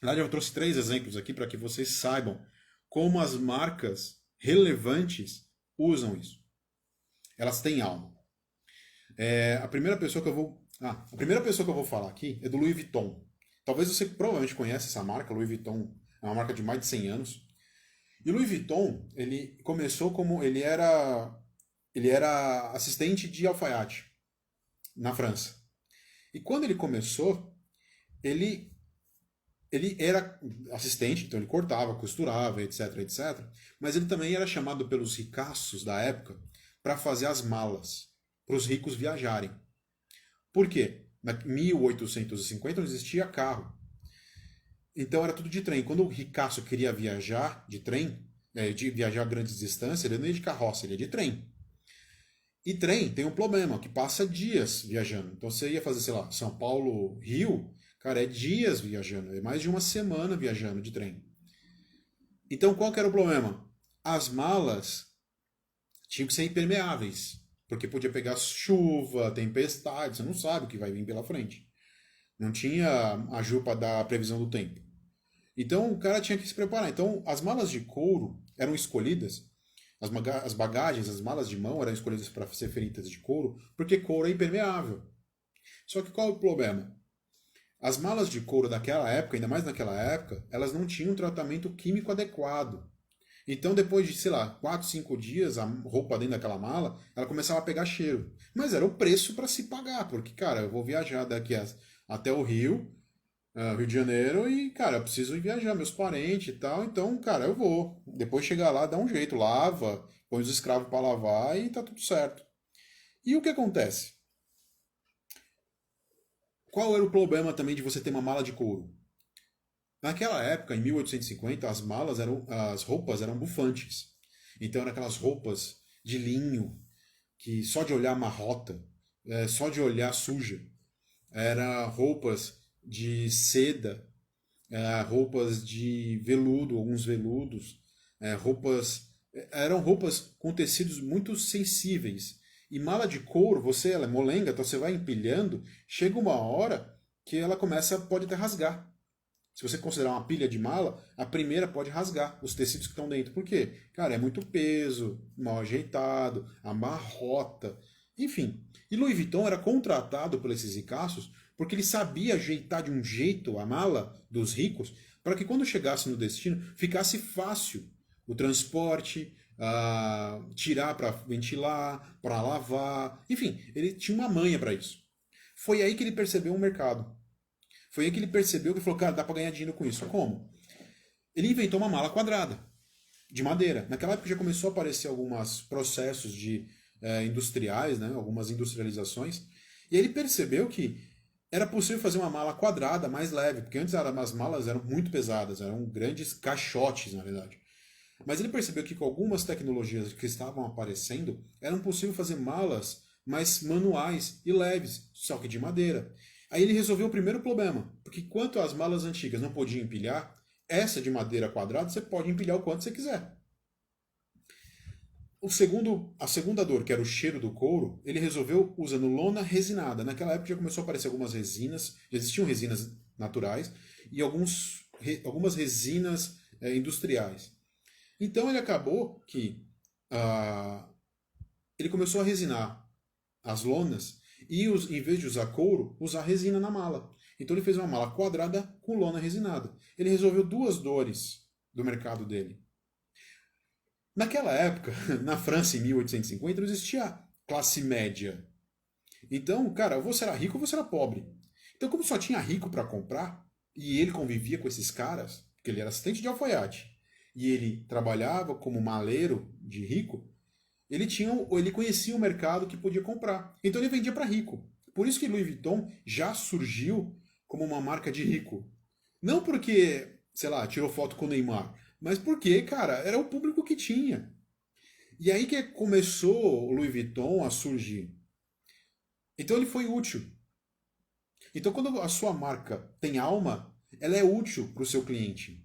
Na verdade, eu trouxe três exemplos aqui para que vocês saibam como as marcas relevantes usam isso. Elas têm alma. A primeira pessoa que eu vou falar aqui é do Louis Vuitton. Talvez você provavelmente conheça essa marca. Louis Vuitton é uma marca de mais de 100 anos. E o Louis Vuitton, ele começou como ele era assistente de alfaiate na França. E quando ele começou, ele ele era assistente, então ele cortava, costurava, etc, etc. Mas ele também era chamado pelos ricaços da época para fazer as malas para os ricos viajarem. Por quê? Na 1850 não existia carro. Então era tudo de trem. Quando o ricaço queria viajar de trem, de viajar a grandes distâncias, ele não ia de carroça, ele ia de trem. E trem tem um problema, que passa dias viajando. Então você ia fazer, sei lá, São Paulo, Rio, cara, é dias viajando, é mais de uma semana viajando de trem. Então qual que era o problema? As malas tinham que ser impermeáveis, porque podia pegar chuva, tempestade, você não sabe o que vai vir pela frente. Não tinha a Jupa da previsão do tempo. Então o cara tinha que se preparar. Então as malas de couro eram escolhidas, as bagagens, as malas de mão eram escolhidas para ser feitas de couro, porque couro é impermeável. Só que qual é o problema? As malas de couro daquela época, ainda mais naquela época, elas não tinham um tratamento químico adequado. Então, depois de, sei lá, 4, 5 dias, a roupa dentro daquela mala, ela começava a pegar cheiro. Mas era o preço para se pagar, porque, cara, eu vou viajar até o Rio, Rio de Janeiro, e, cara, eu preciso ir viajar, meus parentes e tal, então, cara, eu vou. Depois chegar lá, dá um jeito, lava, põe os escravos para lavar e tá tudo certo. E o que acontece? Qual era o problema também de você ter uma mala de couro? Naquela época, em 1850, as roupas eram bufantes. Então eram aquelas roupas de linho que só de olhar amarrota, só de olhar suja. Era roupas de seda, roupas de veludo, alguns veludos, eram roupas com tecidos muito sensíveis. E mala de couro, ela é molenga, então você vai empilhando, chega uma hora que ela pode até rasgar. Se você considerar uma pilha de mala, a primeira pode rasgar os tecidos que estão dentro. Por quê? Cara, é muito peso, mal ajeitado, amarrota, enfim. E Louis Vuitton era contratado por esses ricaços porque ele sabia ajeitar de um jeito a mala dos ricos para que quando chegasse no destino ficasse fácil o transporte, tirar para ventilar, para lavar, enfim, ele tinha uma manha para isso. Foi aí que ele percebeu o mercado. Foi aí que ele percebeu que falou, cara, dá para ganhar dinheiro com isso. Como? Ele inventou uma mala quadrada, de madeira. Naquela época já começou a aparecer alguns processos industriais, né, algumas industrializações, e ele percebeu que era possível fazer uma mala quadrada mais leve, porque antes as malas eram muito pesadas, eram grandes caixotes, na verdade. Mas ele percebeu que com algumas tecnologias que estavam aparecendo, era possível fazer malas mais manuais e leves, só que de madeira. Aí ele resolveu o primeiro problema, porque enquanto as malas antigas não podiam empilhar, essa de madeira quadrada você pode empilhar o quanto você quiser. A segunda dor, que era o cheiro do couro, ele resolveu usando lona resinada. Naquela época já começou a aparecer algumas resinas, já existiam resinas naturais e algumas resinas industriais. Então ele acabou que ah, ele começou a resinar as lonas e, em vez de usar couro, usar resina na mala. Então ele fez uma mala quadrada com lona resinada. Ele resolveu duas dores do mercado dele. Naquela época, na França, em 1850, não existia classe média. Então, cara, ou você era rico ou você era pobre. Então, como só tinha rico para comprar, e ele convivia com esses caras, porque ele era assistente de alfaiate, e ele trabalhava como maleiro de rico, ele conhecia o mercado que podia comprar. Então ele vendia para rico. Por isso que Louis Vuitton já surgiu como uma marca de rico. Não porque, sei lá, tirou foto com o Neymar, mas porque, cara, era o público que tinha. E aí que começou o Louis Vuitton a surgir. Então ele foi útil. Então quando a sua marca tem alma, ela é útil para o seu cliente.